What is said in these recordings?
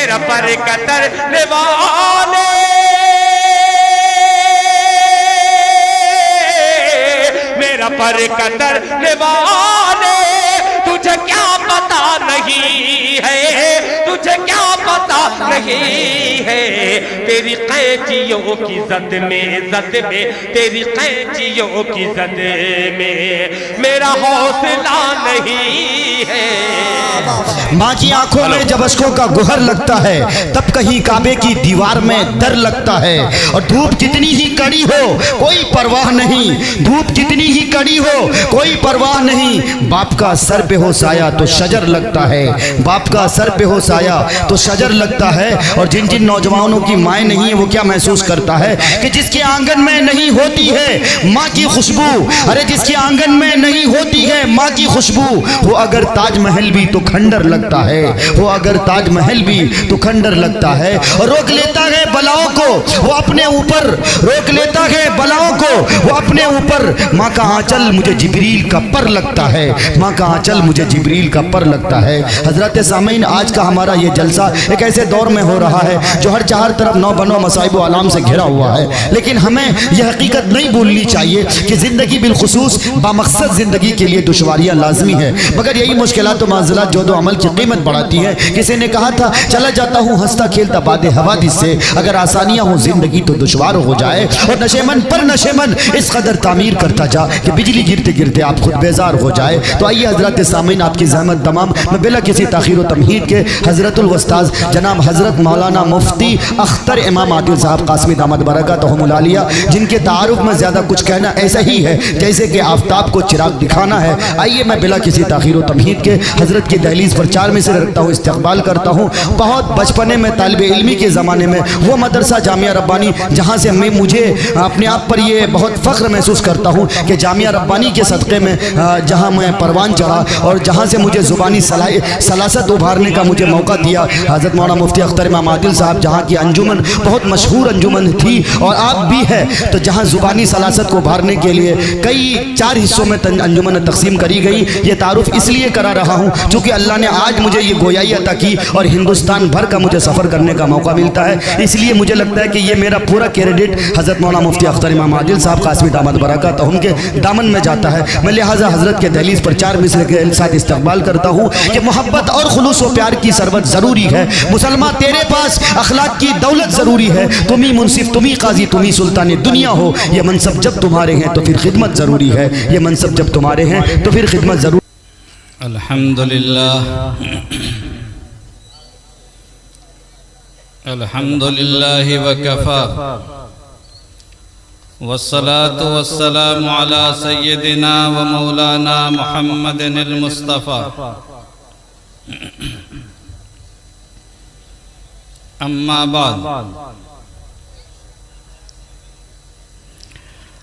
मेरा पर कतरने वाले, मेरा पर कतरने वाले, तुझे क्या पता नहीं है, तुझे क्या पता नहीं है, तेरी कैंचियों की जद में तेरी कैंचियों की जद में मेरा हौसला नहीं है। माँ की आंखों में जब अश्कों का गुहर लगता है तब कहीं काबे की दीवार में डर लगता है। और धूप जितनी ही कड़ी हो कोई परवाह नहीं, धूप जितनी ही कड़ी हो कोई परवाह नहीं। बाप का सर पे हो साया तो शजर लगता है, बाप का सर पे हो साया तो शजर लगता है। और जिन जिन नौजवानों की माँ नहीं है वो क्या महसूस करता है कि जिसके आंगन में नहीं होती है माँ की खुशबू, अरे जिसके आंगन में नहीं होती है माँ की खुशबू, वो अगर ताजमहल भी तो खंडर लगता है, वो अगर ताजमहल भी तो खंडर लगता है। और रोक लेता है बलाओं को वो अपने ऊपर, रोक लेता है बलाओं को वो अपने ऊपर। माँ का आंचल मुझे जिब्रील का पर लगता है, माँ का आंचल मुझे जिब्रील का पर लगता है। हजरत सामीन, आज का हमारा ये जलसा एक ऐसे दौर में हो रहा है जो हर चार तरफ नौ बनो मसाइब आलाम से घिरा हुआ है, लेकिन हमें यह हकीकत नहीं भूलनी चाहिए कि ज़िंदगी बिलखुसूस बामकसद ज़िंदगी के लिए दुश्वारियाँ लाजमी है, मगर यही मुश्किलात तो माज़िलात जो दो अमल की कीमत बढ़ाती है। किसी ने कहा था चला जाता हूँ हंसता खेलता बादे हवादिस से, अगर आसानियाँ हो ज़िंदगी तो दुश्वार हो जाए। और नशेमन पर नशेमन इस कदर तामीर करता जा कि बिजली गिरते गिरते आप खुद बेजार हो जाए। तो आइए हजरत सामीन, आपकी ज़हमत तमाम मैं बिला किसी ताख़ीर व तमहीद के हज़रतुल उस्ताद जनाब हज़रत मौलाना मुफ्ती अख्तर इमाम आदिल साहब कासमी दामद बरकतहुमुल आलिया, जिनके तारुफ में ज़्यादा कुछ कहना ऐसा ही है जैसे कि आफ्ताब को चिराग दिखाना है। आइए मैं बिला किसी ताख़ीर व तमहीद के हज़रत की दहलीज़ पर चार में से रखता हूँ, इस्तक़बाल करता हूँ। बहुत बचपने में तालिब इल्मी के ज़माने में वो मदरसा जामिया रब्बानी जहाँ से मैं मुझे अपने आप पर ये बहुत फ़ख्र महसूस करता हूँ कि जामिया रब्बानी के सदक़े में जहाँ मैं परवान चढ़ा और जहाँ से मुझे ज़ुबानी सलासत उभारने का मुझे मौका दिया हज़रत मौलाना मुफ्ती अख्तर इमाम आदिल साहब, जहाँ की अंजुमन बहुत मशहूर अंजुमन थी और आप भी है, तो जहाँ ज़ुबानी सलासत को उभारने के लिए कई चार हिस्सों में अंजुमन तकसीम करी गई। ये तारुफ इसलिए करा रहा हूँ चूँकि अल्लाह ने आज मुझे ये गोयाई अता की और हिंदुस्तान भर का मुझे सफ़र करने का मौका मिलता है। इसलिए मुझे लगता है कि ये मेरा पूरा क्रेडिट हज़रत मौलाना मुफ्ती अख्तर इमाम आदिल साहब कासमी दामद बरकतहुम के दामन में जाता है। मैं लिहाजा हज़रत के दहलीज़ पर चार मिसरे के साथ इस्तक़बाल करता हूँ कि मोहब्बत और खुलूस व प्यार की सरबत ज़रूरी है। मुसलमान तेरे पास अखलाक की दौलत ज़रूरी है, तुम ही मुनसिफ, तुम ही काजी, तुम ही सुल्तान दुनिया हो। ये मनसब जब तुम्हारे हैं तो फिर खिदमत ज़रूरी है, ये मनसब जब तुम्हारे हैं तो फिर खिदमत ज़रूरी। अल्हम्दुलिल्लाह अल्हम्दुलिल्लाहि व कफ़ा वस्सलातु वस्सलामु अला सय्यदिना व मौलाना मुहम्मदिनिल मुस्तफ़ा। अम्मा बाद,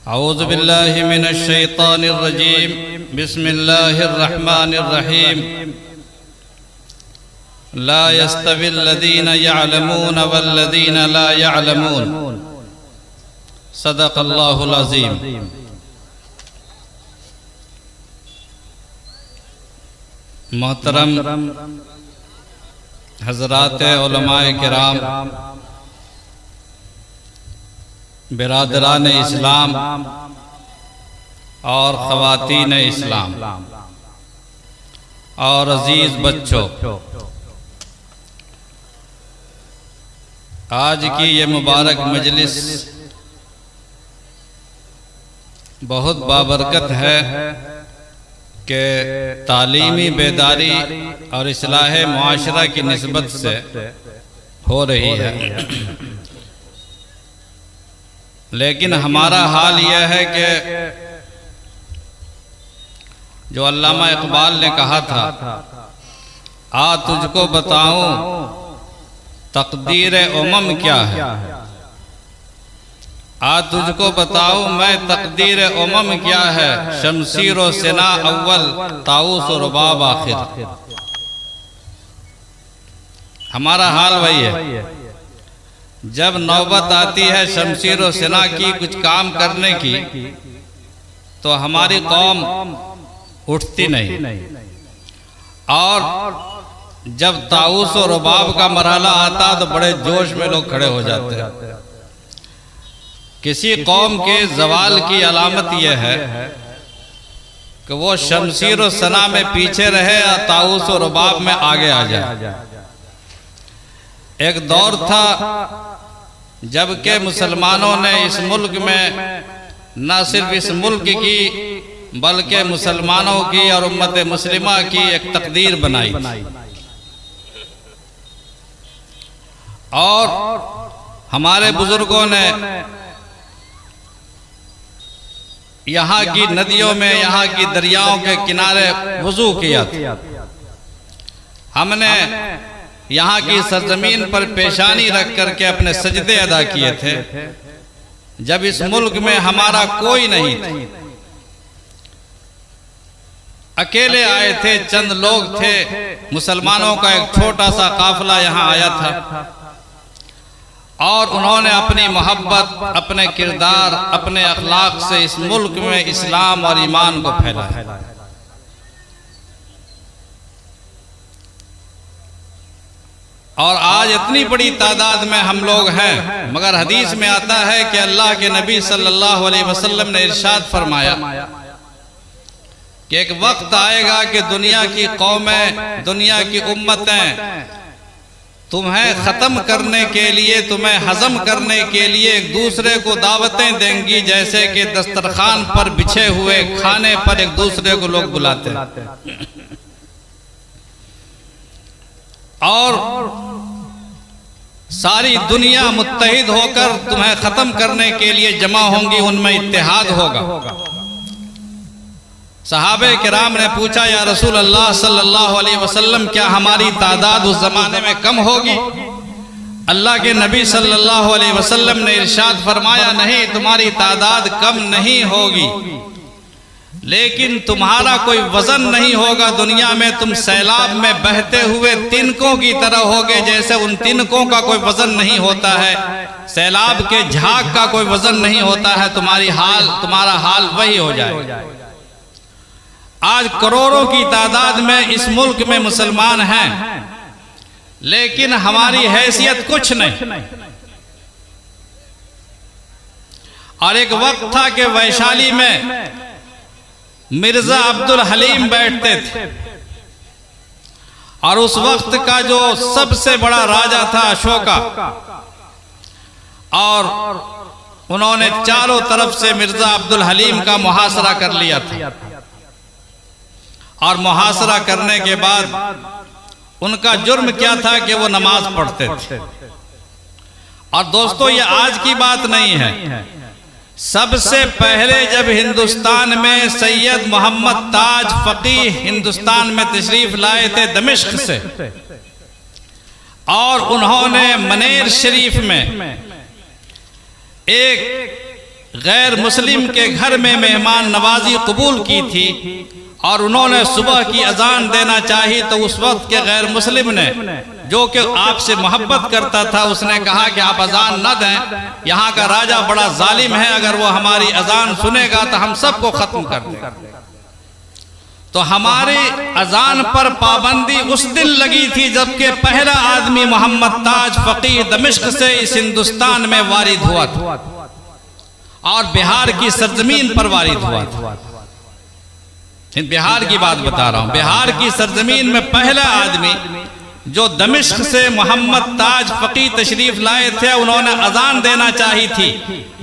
औज़ु बिल्लाहि मिनश शैतानिर रजीम, बिस्मिल्लाहिर रहमानिर रहीम। ला यस्तविल लज़ीना यअलमून वल्लज़ीना ला यअलमून। सदक़ल्लाहुल अज़ीम। मोहतरम हज़रात उलमाए किराम, बिरादरान इस्लाम और ख़वातीन इस्लाम और अजीज़ बच्चों, आज की ये मुबारक मजलिस बहुत बाबरकत है कि तालीमी बेदारी और इस्लाह मुआशरा की निस्बत से हो रही है। लेकिन हमारा हाल यह है कि जो अल्लामा इकबाल ने कहा था, आ तुझको बताऊं तकदीर उमम क्या है, आ तुझको बताऊं मैं तकदीर उमम क्या है, शमशीर व सिना अव्वल ताऊस और रुबाब आखिर। हमारा हाल वही है, जब नौबत आती है शमशीर व सिना की कुछ काम करने की तो हमारी कौम उठती नहीं, और जब ताउस और रुबाब का मरहला आता तो बड़े जोश में लोग खड़े हो जाते हैं। किसी कौम के जवाल की अलामत यह है कि वो शमशीर और सना में पीछे रहे या ताउस और रुबाब में आगे आ जाए। एक दौर था जबकि मुसलमानों ने इस मुल्क में न सिर्फ इस मुल्क की बल्कि मुसलमानों की और उम्मत मुस्लिमा की एक तकदीर बनाई और हमारे बुजुर्गों ने यहाँ की नदियों में, यहाँ की दरियाओं के किनारे वुजू किया था। हमने यहाँ की सरजमीन पर पेशानी रख करके अपने सजदे अदा किए थे जब इस मुल्क में हमारा कोई नहीं था। अकेले आए थे, चंद लोग थे, मुसलमानों का एक छोटा सा काफिला यहाँ आया था और उन्होंने अपनी मोहब्बत, अपने किरदार, अपने अखलाक से इस मुल्क में इस्लाम और ईमान को फैलाया। और आज इतनी बड़ी तादाद में हम लोग हैं, मगर हदीस में आता है कि अल्लाह के नबी सल्लल्लाहु अलैहि वसल्लम ने इरशाद फरमाया कि एक वक्त आएगा कि दुनिया की कौमें, दुनिया की उम्मतें तुम्हें ख़त्म करने के लिए, तुम्हें हजम करने के लिए एक दूसरे को दावतें देंगी, जैसे कि दस्तरखान पर बिछे हुए खाने पर एक दूसरे को लोग बुलाते हैं। और सारी दुनिया मुत्तहिद होकर तुम्हें ख़त्म करने के लिए जमा होंगी, उनमें इत्तेहाद होगा। सहाबे किराम ने पूछा, या रसूल अल्लाह सल्लल्लाहु अलैहि वसल्लम, क्या हमारी तादाद उस जमाने में कम होगी? अल्लाह के नबी सल्लल्लाहु अलैहि वसल्लम ने इरशाद फरमाया, नहीं, तुम्हारी तादाद कम नहीं होगी, लेकिन तुम्हारा कोई वजन नहीं होगा। दुनिया में तुम सैलाब में बहते हुए तिनकों की तरह होगे, जैसे उन तिनकों का कोई वजन नहीं होता है, सैलाब के झाग का कोई वजन नहीं होता है, तुम्हारा हाल वही हो जाएगा। आज करोड़ों की तादाद में इस मुल्क में मुसलमान हैं, लेकिन हमारी हैसियत कुछ नहीं। और एक वक्त था कि वैशाली में मिर्जा अब्दुल हलीम बैठते थे और उस वक्त का जो सबसे बड़ा राजा था अशोका, और उन्होंने चारों तरफ से मिर्जा अब्दुल हलीम का मुहासरा कर लिया था। और मुहासरा करने के बाद उनका जुर्म क्या था कि वो नमाज पढ़ते थे। और दोस्तों, ये आज की बात नहीं है, सबसे पहले जब हिंदुस्तान में सैयद मोहम्मद ताज फकीह हिंदुस्तान में तशरीफ लाए थे दमिश्क से, और उन्होंने मनेर शरीफ में एक गैर मुस्लिम के घर में मेहमान नवाजी कबूल की थी, और उन्होंने सुबह की अजान देना चाहिए तो उस वक्त के गैर मुस्लिम ने, जो कि आपसे मोहब्बत करता था, उसने कहा कि आप अजान न दें, यहाँ का राजा बड़ा जालिम है, अगर वो हमारी अजान सुनेगा तो हम सबको खत्म कर देगा। तो हमारी अजान पर पाबंदी उस दिन लगी थी जबकि पहला आदमी मोहम्मद ताज फकीह दमिश्क से इस हिंदुस्तान में वारिद हुआ था, और बिहार की सरजमीन पर वारिद हुआ था। बिहार की बात बता रहा हूं, बिहार की सरजमीन में पहला आदमी जो दमिश्क से मोहम्मद ताज फकीह तशरीफ लाए थे, उन्होंने अजान देना चाहिए थी,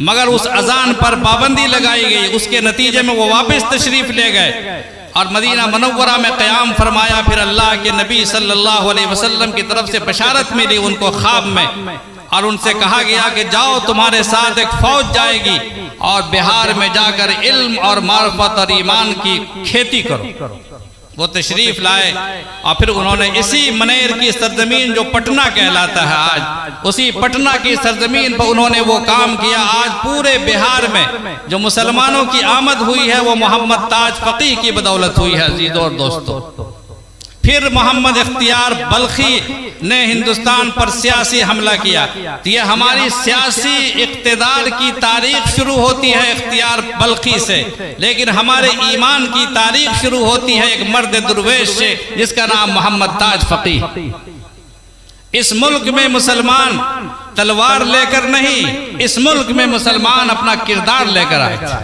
मगर उस अजान पर पाबंदी लगाई गई। उसके नतीजे में वो वापस तशरीफ ले गए और मदीना मुनव्वरा में क़याम फरमाया। फिर अल्लाह के नबी सल्लल्लाहु अलैहि वसल्लम की तरफ से बशारत मिली उनको ख्वाब में, और उनसे कहा गया कि जाओ, तुम्हारे साथ एक फौज जाएगी और बिहार में जाकर इल्म और मार्फत और ईमान की खेती करो। वो तशरीफ लाए और फिर उन्होंने इसी मनेर की सरजमीन जो पटना कहलाता है आज, उसी पटना की सरजमीन पर उन्होंने वो काम किया। आज पूरे बिहार में जो मुसलमानों की आमद हुई है वो मोहम्मद ताज फकीह की बदौलत हुई है। अजीजों और दोस्तों, फिर मोहम्मद इख्तियार बल्खी ने हिंदुस्तान पर सियासी हमला किया। तो ये हमारी सियासी इक़्तिदार की तारीख शुरू होती है इख्तियार बल्खी से, लेकिन हमारे ईमान की तारीख शुरू होती है एक मर्द दुर्वेश से जिसका नाम मोहम्मद ताज फ़क़ीह। इस मुल्क में मुसलमान तलवार लेकर नहीं, इस मुल्क में मुसलमान अपना किरदार लेकर आए थे।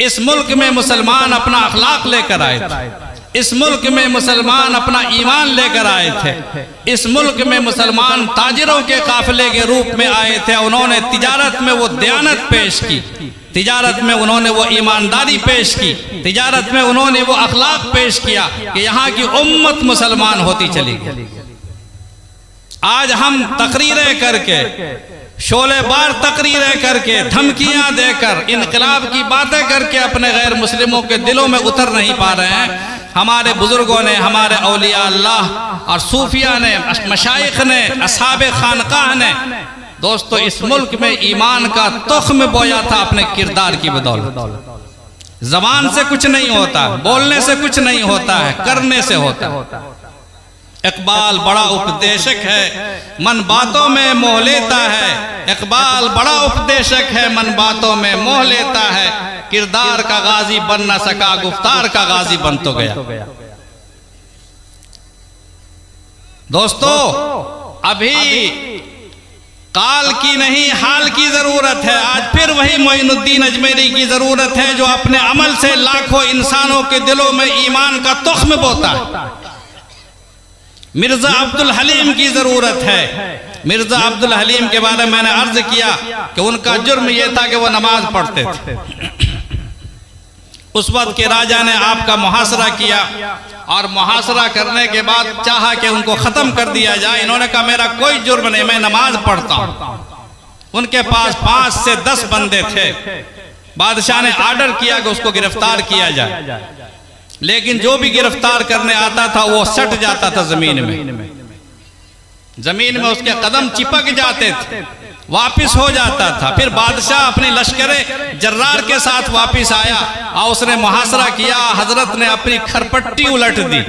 इस मुल्क में मुसलमान अपना अखलाक लेकर आए थे। इस मुल्क में मुसलमान अपना ईमान लेकर आए थे। इस मुल्क में मुसलमान ताजिरों के काफिले के रूप में आए थे। उन्होंने तिजारत में वो दयानत पेश की, तिजारत में उन्होंने वो ईमानदारी पेश की, तिजारत में उन्होंने वो अखलाक पेश किया कि यहाँ की उम्मत मुसलमान होती चली गई। आज हम तकरीरें करके, शोलेबार तकरीरें करके, धमकियां देकर, इनकलाब की बातें करके अपने गैर मुस्लिमों के दिलों में उतर नहीं पा रहे हैं। हमारे बुजुर्गों ने, हमारे औलिया अल्लाह और सूफिया ने, मशाइख ने, असहाबे खानकाह ने दोस्तों इस मुल्क में ईमान का तुख्म बोया था अपने किरदार की बदौलत। जबान से कुछ नहीं होता, बोलने से कुछ नहीं होता है, करने से होता है। इकबाल बड़ा उपदेशक है, मन बातों में मोह लेता है। इकबाल बड़ा उपदेशक है, मन बातों में मोह लेता है। किरदार का गाजी बन न सका, गुफ्तार का गाजी बन तो गया। दोस्तों अभी काल की नहीं हाल की जरूरत है। आज फिर वही मोइनुद्दीन अजमेरी की जरूरत है जो अपने अमल से लाखों इंसानों के दिलों में ईमान का तुख्म बोता है। मिर्जा अब्दुल हलीम की जरूरत है। मिर्जा अब्दुल हलीम के बारे में मैंने अर्ज किया कि उनका जुर्म यह था कि वो नमाज पढ़ते थे। उस वक्त के राजा ने आपका मुहासरा किया और मुहासरा करने के बाद चाहा कि उनको खत्म कर दिया जाए। इन्होंने कहा मेरा कोई जुर्म नहीं, मैं नमाज पढ़ता हूं। उनके पास 5 से 10 बंदे थे। बादशाह ने आर्डर किया कि उसको गिरफ्तार किया जाए, लेकिन जो भी गिरफ्तार करने आता था वो सट जाता था जमीन में। जमीन में उसके कदम चिपक जाते थे, वापिस हो जाता था। फिर बादशाह अपने लश्करे जर्रार के साथ वापिस आया और उसने मुहासरा किया। हजरत ने अपनी खरपट्टी उलट दी,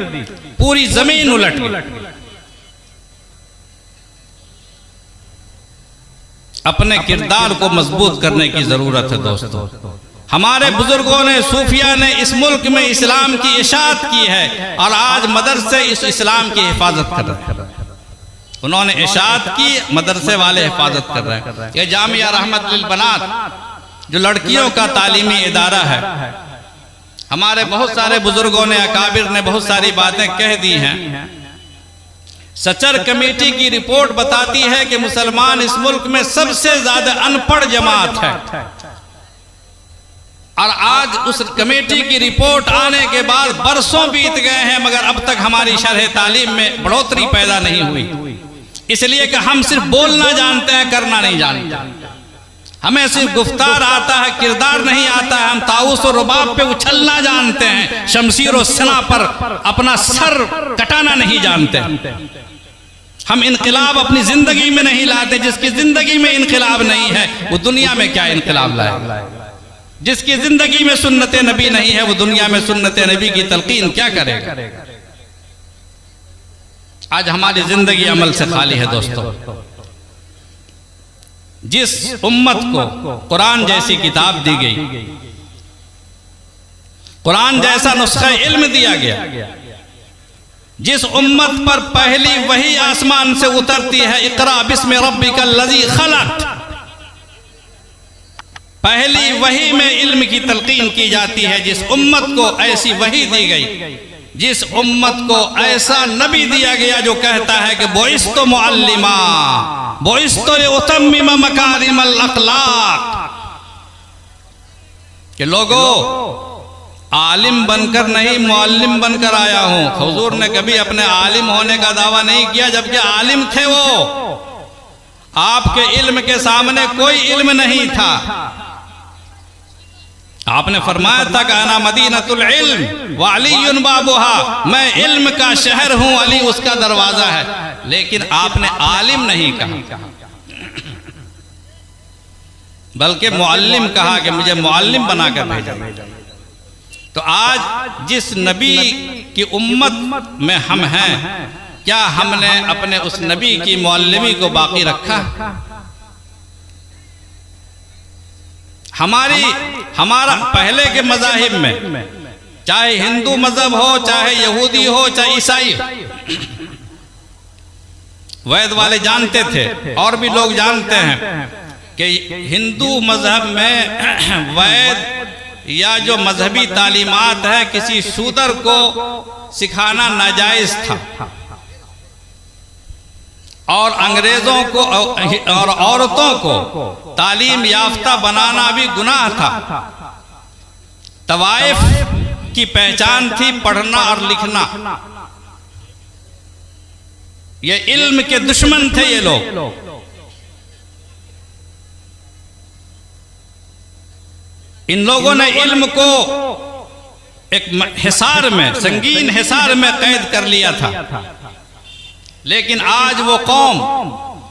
पूरी जमीन उलट गई। अपने किरदार को मजबूत करने की जरूरत है दोस्तों। हमारे बुजुर्गों ने, सूफिया ने इस मुल्क में इस्लाम की इशाअत की है और आज मदरसे इस इस्लाम की हिफाजत कर रहे हैं। उन्होंने इशाअत की, मदरसे वाले हिफाजत कर रहे हैं। ये जामिया रहमत लिल बनात जो लड़कियों का तालीमी इदारा है, हमारे बहुत सारे बुजुर्गों ने, अकाबिर ने बहुत सारी बातें कह दी हैं। सचर कमेटी की रिपोर्ट बताती है कि मुसलमान इस मुल्क में सबसे ज्यादा अनपढ़ जमात है और आज उस कमेटी की रिपोर्ट आने के बाद बरसों बीत गए हैं मगर अब तक हमारी शरह तालीम में बढ़ोतरी पैदा नहीं हुई। इसलिए कि हम सिर्फ बोलना जानते हैं, करना नहीं जानते। हमें सिर्फ गुफ्तार आता है, किरदार नहीं आता है। हम ताऊस और रुबाब पे उछलना जानते हैं, शमशीर और सना पर अपना सर कटाना नहीं जानते। हम इनकलाब अपनी जिंदगी में नहीं लाते। जिसकी जिंदगी में इनकलाब नहीं है वो दुनिया में क्या इनकलाब लाएगा। जिसकी जिंदगी में सुन्नत नबी नहीं है वो दुनिया में सुन्नत नबी की तलकीन क्या करेगा। आज हमारी जिंदगी अमल से खाली है दोस्तों। जिस उम्मत को कुरान जैसी किताब दी गई, कुरान जैसा नुस्खा इल्म दिया गया, जिस उम्मत पर पहली वही आसमान से उतरती है, इकरा बिस्मि रब्बिकल लज़ी खलक़, पहली वही में इल्म की तलकीन की जाती है। जिस उम्मत को ऐसी वही दी गई, जिस उम्मत को ऐसा नबी दिया गया जो कहता है कि बोइस्तु मुअल्लिमा बोइस्तु लिउतम्मिम मकारिमल अखलाक, कि लोगों आलिम बनकर नहीं मुअल्लिम बनकर आया हूं। हुजूर ने कभी अपने आलिम होने का दावा नहीं किया, जबकि आलिम थे वो। आपके इल्म के सामने कोई इल्म नहीं था। आपने फरमाया था कि अना मदीनतुल इल्म व अलीयुन बाबुहा, मैं इल्म का शहर हूं, अली उसका दरवाजा है। लेकिन आपने आलिम नहीं कहा, बल्कि मुअल्लिम कहा कि मुझे मुअल्लिम बनाकर भेजा। तो आज जिस नबी कि उम्मत में हम हैं, क्या हमने अपने उस नबी की मौलवी को बाकी रखा? हमारा पहले के मज़ाहिब में, चाहे हिंदू मजहब हो, चाहे यहूदी हो, चाहे ईसाई हो, वैद वाले जानते थे और भी लोग जानते हैं कि हिंदू मजहब में वैद या जो मजहबी तालीमात है किसी शूदर को सिखाना नाजायज था, और अंग्रेजों को और औरतों को तालीम याफ्ता बनाना भी गुनाह था। तवाइफ की पहचान थी पढ़ना और लिखना। ये इल्म के दुश्मन थे ये लोग। इन लोगों ने इल्म को एक हिसार में, संगीन हिसार में कैद कर लिया था। लेकिन आज वो कौम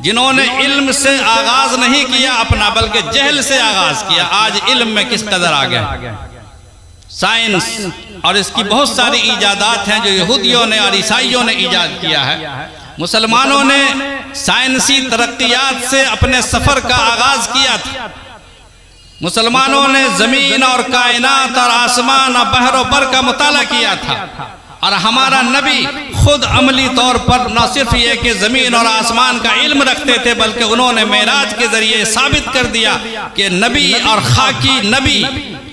जिन्होंने इल्म से आगाज नहीं किया अपना, बल्कि जहल से आगाज किया, आज इल्म में किस कदर आ गया। साइंस और इसकी बहुत सारी ईजादात हैं जो यहूदियों ने और ईसाइयों ने ईजाद किया है। मुसलमानों ने साइंसी तरक्कियात से अपने सफर का आगाज किया था। मुसलमानों ने जमीन और कायनात और आसमान और बहरो बर का मुताला किया था, और हमारा नबी खुद अमली तौर पर न सिर्फ ये कि ज़मीन और आसमान का इल्म रखते थे, बल्कि उन्होंने मेराज के ज़रिए साबित कर दिया कि नबी और खाकी नबी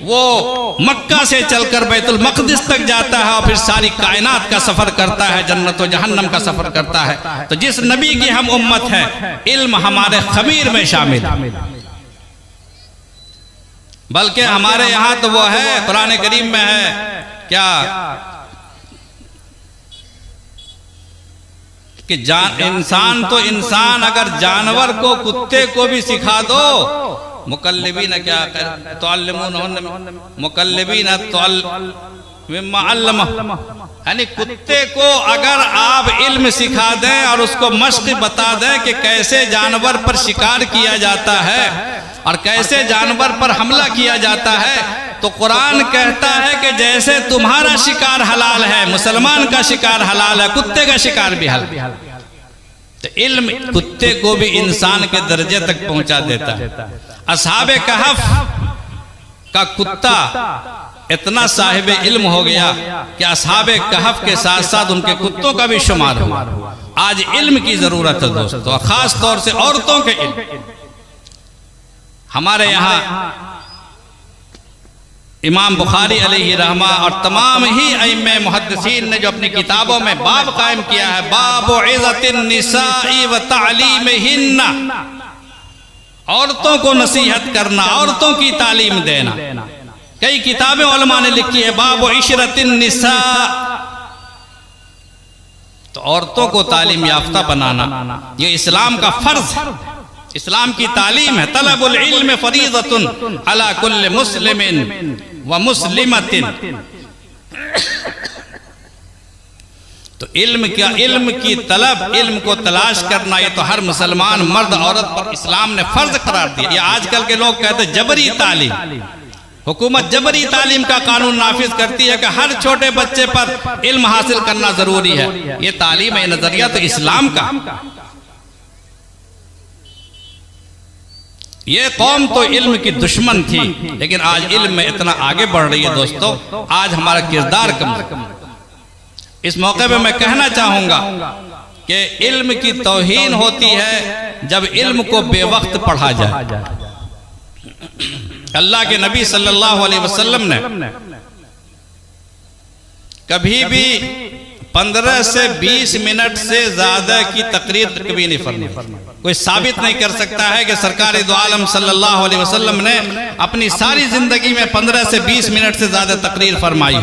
वो मक्का से चलकर बैतुल मक़दिस तक जाता है और फिर सारी कायनात का सफ़र करता है, जन्नत और जहन्नम का सफ़र करता है। तो जिस नबी की हम उम्मत है, इल्म हमारे खमीर में शामिल है। बल्कि हमारे यहाँ तो वो है, कुरान करीम में है क्या कि इंसान तो इंसान, अगर जानवर को, कुत्ते को भी सिखा दो, मुकल्लिबीन क्या मुकल्लिबीन यानी कुत्ते को अगर आप इल्म सिखा दें और उसको मश्क बता दें कि कैसे जानवर पर शिकार किया जाता है और कैसे जानवर पर हमला किया जाता है, तो कुरान कहता है कि जैसे तुम्हारा शिकार हलाल है, मुसलमान का शिकार हलाल है, कुत्ते का शिकार भी हलाल। तो इल्म कुत्ते को भी इंसान के दर्जे तक पहुंचा देता है। असहाबे कहफ का कुत्ता इतना साहिब इल्म हो गया कि असहाबे कहफ के साथ साथ उनके कुत्तों का भी शुमार हुआ। आज इल्म की जरूरत है दोस्तों, और खास तौर से औरतों के इल्म। हमारे यहाँ इमाम बुखारी अलैहि रहमा और तमाम ही अइम्मे मुहद्दिसीन ने जो अपनी किताबों में बाब कायम किया है, बाब इज़्ज़तिन निसाई व तालीमिहिन्ना, औरतों को नसीहत करना, औरतों की तालीम देना। कई किताबें उलमा ने लिखी है बाब इशरतिन निसा, तो औरतों को तालीम याफ्ता बनाना ये इस्लाम का फर्ज है, इस्लाम की तालीम है। तलबुल इल्म फरीदतुन अला कुल्ल मुस्लिमिन व मुस्लिमतिन। तो इल्म की तलब, इल्म को तलाश करना, ये तो हर मुसलमान मर्द औरत पर इस्लाम ने फर्ज करार दिया। ये आजकल के लोग कहते हैं जबरी तालीम, हुकूमत जबरी तालीम का कानून नाफिज करती है कि हर छोटे बच्चे पर इल्म हासिल करना जरूरी है। ये तालीम है, नजरिया तो इस्लाम का। ये कौम तो इल्म की दुश्मन थी, लेकिन आज इल्म में इतना आगे बढ़ रही है दोस्तों। आज हमारा किरदार कम। इस मौके पे मैं कहना चाहूंगा कि इल्म की तौहीन होती है जब इल्म को बेवक्त पढ़ा जाए। अल्लाह के नबी सल्लल्लाहु अलैहि वसल्लम ने कभी भी 15 से 20 मिनट से ज्यादा की तकरीर कभी नहीं फरमाई। कोई साबित नहीं कर सकता है कि सरकार दो आलम सल्लल्लाहु अलैहि वसल्लम ने अपनी सारी जिंदगी में 15 से 20 मिनट से ज्यादा तकरीर फरमाई।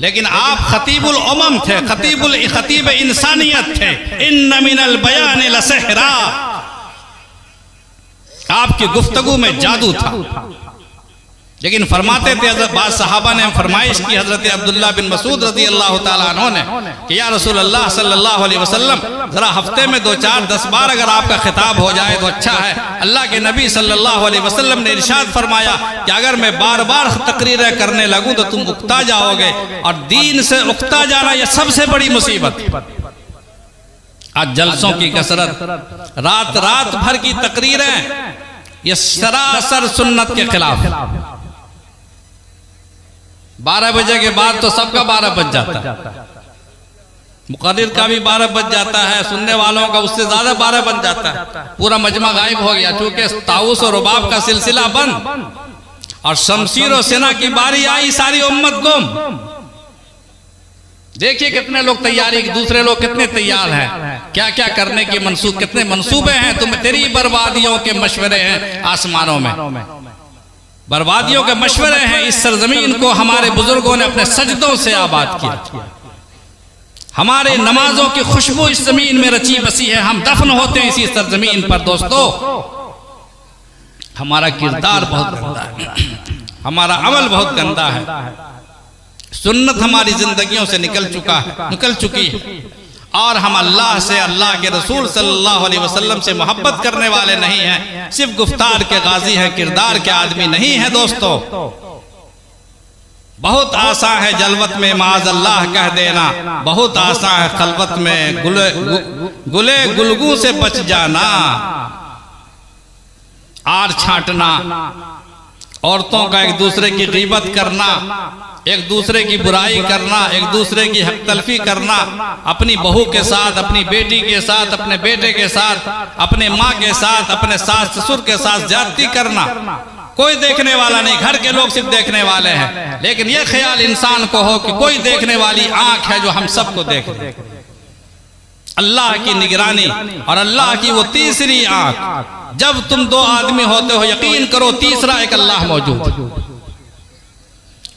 लेकिन आप खतीबुल उमम थे, खतीब इंसानियत थे। इन्न मिनल बयान लसहरा, आपकी गुफ्तगू में जादू था। लेकिन फरमाते थे, बाद सहाबा ने फरमाइश की हजरत अब्दुल्ला बिन मसूद रज़ी अल्लाह ताला अन्हु ने कि या रसूल अल्लाह सल्लल्लाहु अलैहि वसल्लम, ज़रा हफ्ते में 2, 4, 10 बार अगर आपका खिताब हो जाए तो अच्छा है। अल्लाह के नबी सल्लल्लाहु अलैहि वसल्लम ने इरशाद फरमाया कि अगर मैं बार बार तकरीरें करने लगूँ तो तुम उकता जाओगे, और दीन से उकता जाना यह सबसे बड़ी मुसीबत। आज जलसों की कसरत, रात रात भर की तकरीरें, ये सरासर सुन्नत के खिलाफ। 12 बजे के बाद तो सबका 12 बज जाता है, मुक़र्रिर का भी 12 बज जाता है, सुनने वालों का उससे ज्यादा 12 बन जाता है। पूरा मजमा गायब हो गया, क्योंकि ताउस और रुबाब का सिलसिला बंद, और शमशीर और सेना की बारी आई, सारी उम्मत गुम। देखिए कितने लोग तैयारी, दूसरे लोग कितने तैयार हैं, क्या क्या करने की कितने मंसूबे हैं। तुम तेरी बर्बादियों के मशवरे हैं आसमानों में, बर्बादियों के मशवरे हैं। इस सरजमीन को हमारे बुजुर्गों ने अपने सजदों से आबाद किया, हमारे नमाजों की खुशबू इस जमीन में रची बसी है। हम दफन होते हैं इसी सरजमीन पर। दोस्तों, हमारा किरदार बहुत गंदा है, हमारा अमल बहुत गंदा है, सुन्नत हमारी जिंदगियों से निकल चुकी है, और हम अल्लाह से, अल्लाह के रसूल सल्लल्लाहु अलैहि वसल्लम से मोहब्बत करने वाले नहीं हैं, सिर्फ गुफ्तार के गाजी हैं, किरदार के आदमी नहीं है। दोस्तों, बहुत आसान है जलवत में माज अल्लाह कह देना, बहुत आसान है खलवत में गुले गुलगू से बच जाना। आर छांटना, औरतों का एक दूसरे की गीबत करना, एक दूसरे की बुराई करना, एक दूसरे की हक तलफी करना, अपनी बहू के साथ, अपनी बेटी के साथ, अपने बेटे के साथ, अपने माँ के साथ, अपने सास ससुर के साथ ज्यादती करना। कोई देखने वाला नहीं, घर के लोग सिर्फ देखने वाले हैं, लेकिन यह ख्याल इंसान को हो कि कोई देखने वाली आंख है जो हम सबको देख रही है। अल्लाह की निगरानी और अल्लाह की वो तीसरी आंख। जब तुम 2 आदमी होते हो, यकीन करो तीसरा एक अल्लाह मौजूद,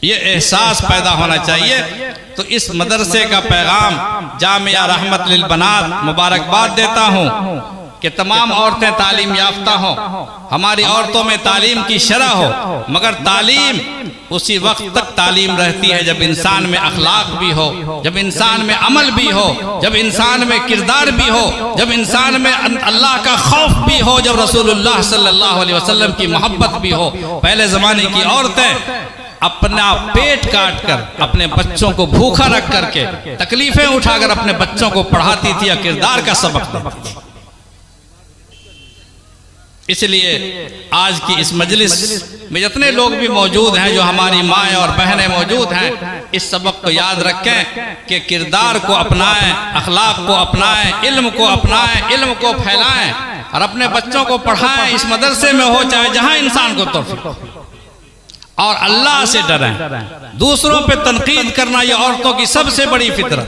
ये एहसास पैदा होना चाहिए। तो इस मदरसे का पैगाम जामिया रहमत लिल बनात मुबारकबाद देता हूँ कि तमाम औरतें तालीम याफ्ता हों, हमारी औरतों में तालीम की शरह हो, मगर तालीम उसी वक्त तक तालीम रहती है जब इंसान में अखलाक भी हो, जब इंसान में अमल भी हो, जब इंसान में किरदार भी हो, जब इंसान में अल्लाह का खौफ भी हो, जब रसूलुल्लाह सल्लल्लाहु अलैहि वसल्लम की मोहब्बत भी हो। पहले ज़माने की औरतें अपना पेट काट कर, अपने बच्चों को भूखा रख करके, तकलीफें उठाकर अपने बच्चों को पढ़ाती थी या किरदार का सबक देती थी। इसलिए आज की इस मजलिस में जितने लोग भी मौजूद हैं, जो हमारी माएँ और बहनें मौजूद हैं, इस सबक को याद रखें कि किरदार को अपनाएं, अखलाक को अपनाएं, इल्म को अपनाएं, इल्म को फैलाएं और अपने बच्चों को पढ़ाएं। इस मदरसे में हो चाहे जहां इंसान को तौफीक, और अल्लाह से डरें। दूसरों पे तनकीद करना ये औरतों की सबसे बड़ी फितरत।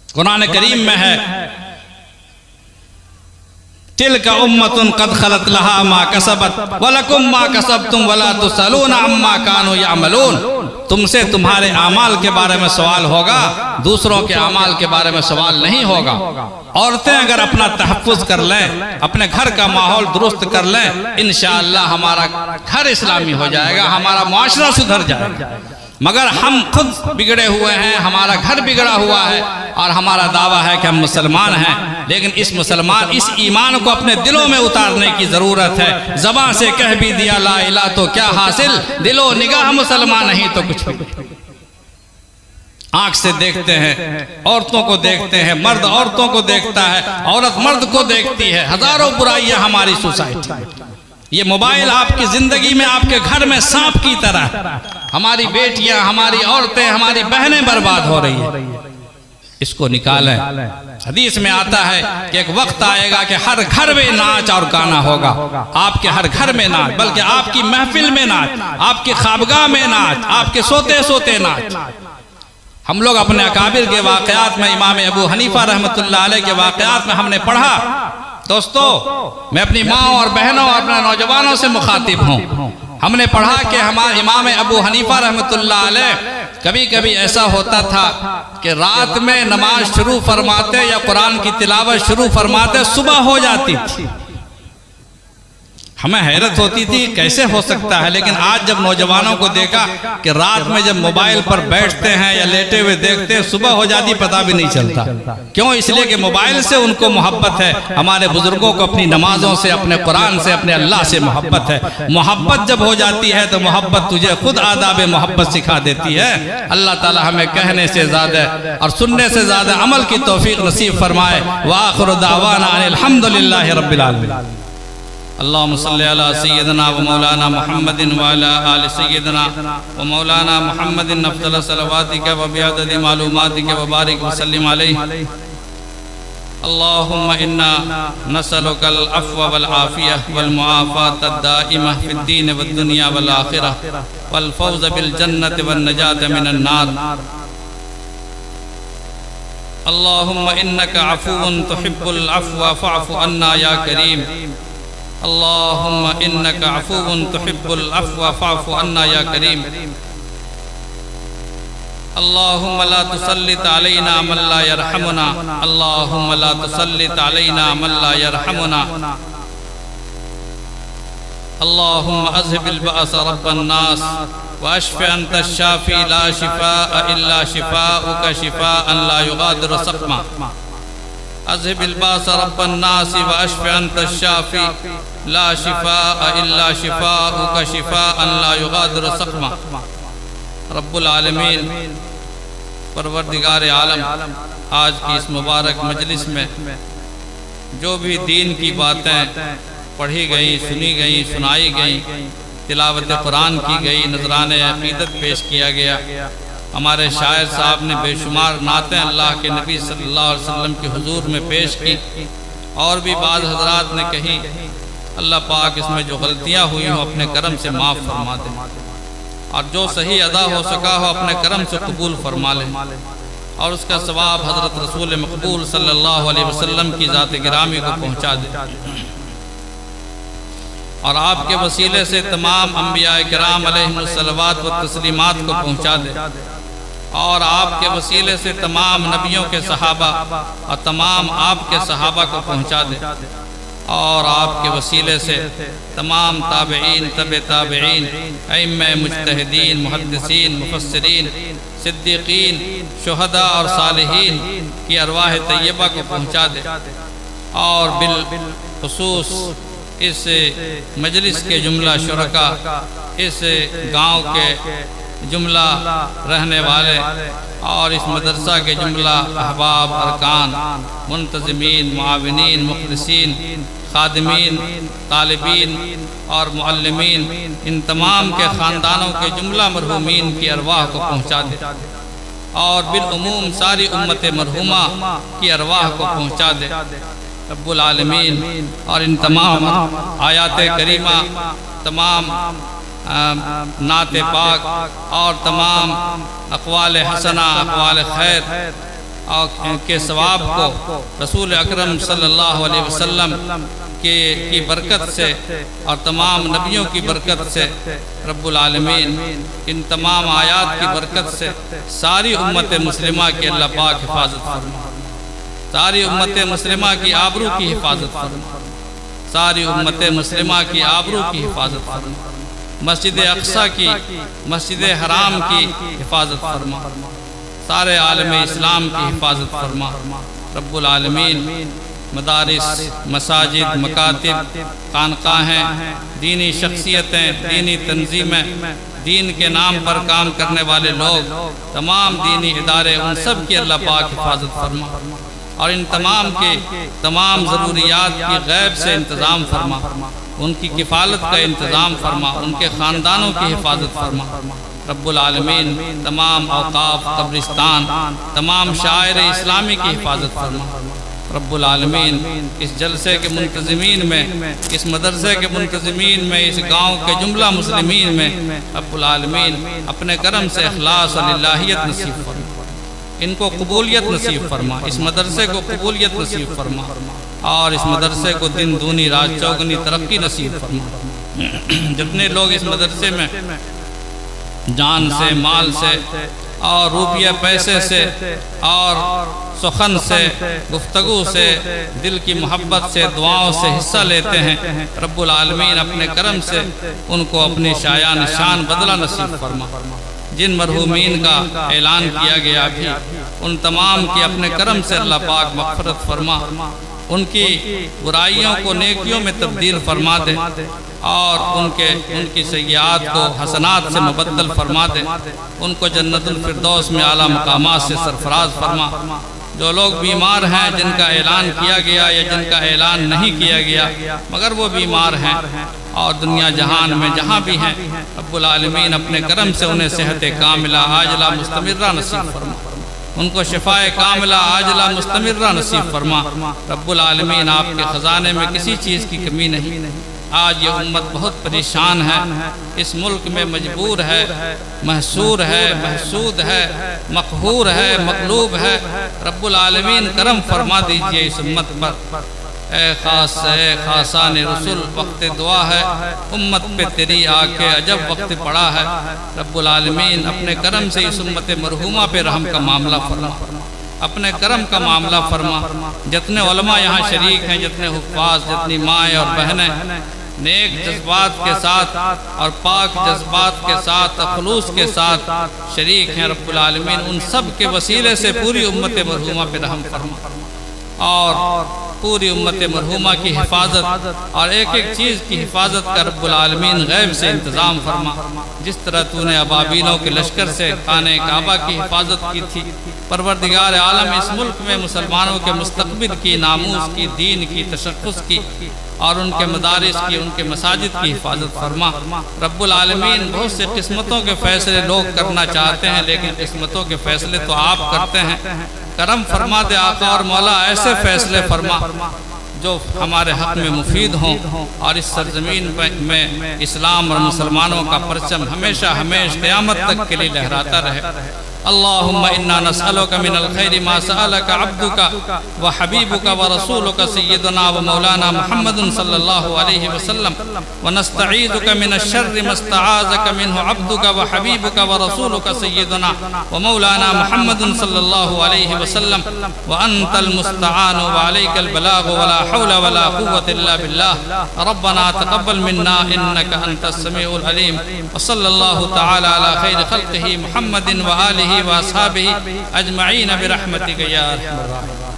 कुरान करीम में है, तिलका उम्मतुन कद खलत लहा मा कसबत वलकुम मा कसबतुम वला तुसलून अम्मा कानू यामलून। तुमसे तुम्हारे आमाल के बारे में सवाल होगा, दूसरों के आमाल के बारे में सवाल नहीं होगा। औरतें अगर अपना तहफ़्फ़ुज़ कर लें, अपने घर का माहौल दुरुस्त कर लें, इंशाअल्लाह हमारा घर इस्लामी हो जाएगा, हमारा मुआशरा सुधर जाएगा। मगर हम खुद बिगड़े हुए हैं, हमारा घर बिगड़ा हुआ है, और हमारा दावा है कि हम मुसलमान हैं, लेकिन इस ईमान को अपने दिलों में उतारने की ज़रूरत है। ज़बान से कह भी दिया ला इलाहा तो क्या हासिल, दिलो निगाह मुसलमान नहीं तो कुछ भी। आंख से देखते हैं, औरतों को देखते हैं, मर्द औरतों को देखता है, औरत मर्द को देखती है। हजारों बुराइयां हमारी सोसाइटी में। ये मोबाइल आपकी जिंदगी में, आपके घर में सांप की तरह, हमारी बेटियां, हमारी औरतें, हमारी बहनें बर्बाद हो रही है। इसको निकालें। हदीस में आता है कि एक वक्त आएगा कि हर घर में नाच और गाना होगा। आपके हर घर में नाच, बल्कि आपकी महफिल में नाच, आपकी खाबगाह में नाच, आपके सोते सोते नाच। हम लोग अपने अकाबिर के वाक़यात में, इमाम अबू हनीफा रहमतुल्लाह अलैह के वाक़यात में हमने पढ़ा। दोस्तों, मैं अपनी माँ और बहनों और अपने नौजवानों से मुखातिब हूँ। हमने पढ़ा कि हमारे इमाम अबू हनीफा रहमतुल्लाह अलैह, कभी कभी ऐसा होता था कि रात में नमाज शुरू फरमाते या कुरान की तिलावत शुरू फरमाते सुबह हो जाती थी। हमें हैरत होती थी कैसे हो सकता है, लेकिन आज जब नौजवानों को देखा कि रात में जब मोबाइल पर बैठते हैं या लेटे हुए देखते हैं, सुबह हो जाती पता भी नहीं चलता। क्यों? इसलिए कि मोबाइल से उनको मोहब्बत है। हमारे बुजुर्गों को अपनी नमाजों से, अपने कुरान से, अपने अल्लाह से मोहब्बत है। मोहब्बत जब हो जाती है तो मोहब्बत तुझे खुद आदाब मोहब्बत सिखा देती है। अल्लाह ताला हमें कहने से ज़्यादा और सुनने से ज़्यादा अमल की तौफीक नसीब फरमाए। व आखिरु दावाना अनिल हम्दुलिल्लाहि रब्बिल आलमीन। अल्लाहुम्मा सल्लि अला सय्यिदना व मौलाना मुहम्मदिन व अला आलि सय्यिदना व मौलाना मुहम्मदिन अफ़ज़ल सलवातिका व बिअददि मालूमातिका व बारिक व सल्लिम अलैहि। अल्लाहुम्मा इन्ना नसअलुकल अफ़्व वल आफ़ियह वल मुआफ़ात अद-दाइमा फ़िद-दीन वद-दुनिया वल आख़िरह वल फ़ौज़ बिल जन्नति वन नजात मिनन नार। अल्लाहुम्मा इन्नका अफ़ुव्वुन तुहिब्बुल अफ़्व फ़अफ़ु अन्ना या करीम। अल्लाहुम्मा इन्नका अफ़ुव्वुन तुहिब्बुल अफ़्व फ़अफ़ु अन्ना या करीम। अल्लाहुम्मा ला तुसल्लित अलैना मन ला यरहमुना। अल्लाहुम्मा ला तुसल्लित अलैना मन ला यरहमुना। अल्लाहुम्मा अज़हिबिल बअस रब्बन नास व अश्फ़ि अंत शाफ़ी ला शिफ़ाअ इल्ला शिफ़ाउका शिफ़ाअन ला युग़ादिरु सक़मा। अज़हिबिल बअस रब्बन नास व अश्फ़ि अंत शाफ़ी ला शिफ़ाअ इल्ला शिफ़ाउका शिफ़ाअन ला युग़ादिरु सक़मा। रब्बुल आलमीन, परवरदिगार आलम, आज की इस मुबारक मजलिस में जो भी दीन की बातें पढ़ी गई, सुनी गई, सुनाई गई, तिलावत कुरान की गई, नजराने अक़ीदत पेश किया गया, हमारे शायर साहब ने बेशुमार नातें अल्लाह के नबी सल्लल्लाहु अलैहि वसल्लम के हुजूर में पेश की, और भी बाज़ हज़रात ने कही। अल्लाह पाक इसमें जो गलतियाँ हुई हों अपने करम से माफ़ फरमा दे, और जो सही अदा हो सका हो अपने करम से कबूल फरमा ले, और उसका सवाब हज़रत रसूल मक़बूल सल्लल्लाहु अलैहि वसल्लम की ज़ात गिरामी को पहुँचा दे, और आपके वसीले से तमाम अम्बिया किराम अलैहिमुस्सलावात व तस्लीमात को पहुँचा दे, और आपके वसीले से तमाम नबियों के सहाबा और तमाम आपके सहाबा को पहुँचा दे, और आपके वसीले से तमाम ताबईन, तबे ताबईन, अइम्मे मुज्तहिदीन, मुहद्दिसीन, मुफस्सिरीन, सिद्दीकीन, शुहदा और सालिहीन की अरवाह तैयबा को पहुँचा दे, और बिल खुसूस इस मजलिस के जुमला शुरका, इस गांव के जुमला रहने वाले, और इस मदरसा के जुमला अहबाब, अरकान, मुंतज़िमीन, मुआविनीन, मुखलिसीन, खादिमीन, तालिबीन और मुअल्लिमीन, इन तमाम के ख़ानदानों के जुमला मरहूमीन की अरवाह को पहुँचा दे, और बिलउमूम सारी उम्मत मरहूमा की अरवाह को पहुँचा दे रब्बुल आलमीन। और इन तमाम आयात करीमा, तमाम नाते पाक और तमाम अक़वाल हसना, अक़वाल खैर और के सवाब को रसूल अकरम सल्लल्लाहु अलैहि वसल्लम की बरकत से और तमाम नबियों की बरकत से रब्बुल आलमीन, इन तमाम आयात की बरकत से सारी उम्मत मुस्लिमा की अल्लाह पाक हिफाजत फरमा, सारी उम्मत मुस्लिमा की आबरू की हिफाजत फरमा, सारी उम्मत मुस्लिमा की आबरू की हिफाजत फरमा, मस्जिद अक़सा की, मस्जिद हराम की हिफाजत फरमा, सारे आलम इस्लाम की हिफाजत फरमा रब्बुल आलमीन। मदारिस, मसाजिद, मकातिब, खानकाहें, दीनी शख्सियतें, दीनी तंजीमें, दीन के नाम पर काम करने वाले लोग, तमाम दीनी इदारे, उन सब की अल्लाह पाक हिफाजत फरमा, और इन तमाम के तमाम ज़रूरियात की गैब से इंतज़ाम फरमा, उनकी किफ़ालत का इंतज़ाम फरमा, उनके ख़ानदानों की हिफाजत फरमा रब्बुल आलमीन। तमाम औक़ाफ़, कब्रिस्तान, तमाम शायर इस्लामी की हिफाजत फरमा रब्बुल आलमीन। इस जलसे के मुंतज़िमीन में, इस मदरसे के मुंतज़िमीन में, इस गाँव के जुमला मुस्लिमीन में रब्बुल आलमीन अपने करम से इख़लास और इलाहियत नसीब फरमा, इनको कबूलियत नसीब फरमा, इस मदरसे को कबूलियत नसीब फरमा, और इस मदरसे को दिन दूनी रात चौगनी तरक्की नसीब फरमा। जितने लोग इस मदरसे में जान से, माल से, और रुपये पैसे से और सुखन से, गुफ्तगू से, दिल की मोहब्बत से, दुआओं से हिस्सा लेते हैं। रब्बुल आलमीन अपने करम से उनको अपनी शायान शान बदला नसीब फरमा। जिन मरहूमीन का ऐलान किया गया भी, उन तमाम की अपने करम से अल्लाह पाक मग़फ़िरत फरमा, उनकी बुराइयों को नेकियों में तब्दील फरमा दे और उनकी सय्यात को हसनात से मुबद्दल फरमा दे। उनको जन्नतुल फिरदौस में आला मकामात से सरफराज फरमा। जो लोग बीमार हैं, जिनका ऐलान किया गया या जिनका ऐलान नहीं किया गया मगर वो बीमार हैं और दुनिया जहान में जहाँ भी हैं, रब्बुल आलमीन अपने करम से उन्हें सेहत कामिला आजला मुस्तमिर्रा नसीब फरमा। उनको शिफाए कामिला आजला मुस्तमिर्रा नसीब फरमा। रब्बुल आलमीन आपके ख़जाने में किसी चीज़ की कमी नहीं। आज ये उम्मत बहुत परेशान है, इस मुल्क में मजबूर है, महसूर है, महसूद है, मक़हूर है, मक़लूब है। रब्बुल आलमीन करम फरमा दीजिए इस उम्मत पर। ए ख़ासान रसूल वक्त दुआ है, उम्मत पे तेरी आके अजब वक्त पड़ा है। रब्बुल आलमीन अपने करम से इस उम्मत मरहूमा पे रहम का मामला फरमा, अपने करम का मामला फरमा। जितने उलमा यहाँ शरीक हैं, जितने हुफ़ाज़, जितनी माएँ और बहनें नेक जज्बात के साथ और पाक जज्बात के साथ, ख़ुलूस के साथ शरीक हैं, रब्बुल आलमीन उन सब के वसीले से पूरी उम्मत मरहूमा पे रहम फरमा और पूरी उम्मत मरहूमा की हिफाजत और एक एक चीज़ की हिफाजत का रब्बुल आलमीन गैब से इंतज़ाम फरमा। जिस तरह तूने अबाबीलों के लश्कर से खाने काबा की हिफाजत की थी, परवरदिगार आलम इस मुल्क में मुसलमानों के मुस्तक़बिल की, नामूस की, दीन की, तशख़्ख़ुस की और उनके मदारिस की, उनके मसाजिद की हिफाजत फरमा। रब्बुल आलमीन बहुत से किस्मतों के फ़ैसले लोग करना चाहते हैं, लेकिन किस्मतों के फ़ैसले तो आप करते हैं। करम फरमा दे आका और मौला, ऐसे फ़ैसले फरमा जो हमारे हक़ में मुफीद हों और इस सरज़मीन में इस्लाम और मुसलमानों का परचम हमेशा हमेशा क़यामत तक के लिए लहराता रहे। अल्लाहुम्मा इन्ना नस्अलुका मिनल खैरि मा सअलका अब्दुका व हबीबुका व रसूलुका सय्यदुना व मौलाना मुहम्मदुन सल्लल्लाहु अलैहि वसल्लम व नस्तईज़ुका मिनश शर्रि मस्तआज़का मिन्हु अब्दुका व हबीबुका व रसूलुका सय्यदुना व मौलाना मुहम्मदुन सल्लल्लाहु अलैहि वसल्लम व अंतल मुस्तआनु व अलैकल बलागु व ला हौला व ला कुव्वता इल्ला बिल्लाह। रब्बना तक़ब्बल मिन्ना इन्नका अंतस समीउल अलीम। व सल्लल्लाहु तआला अला खैरि खल्क़िही मुहम्मदिन व आलिही व अस्हाबिही अजमईन बिरहमतिका या अरहमर राहिमीन।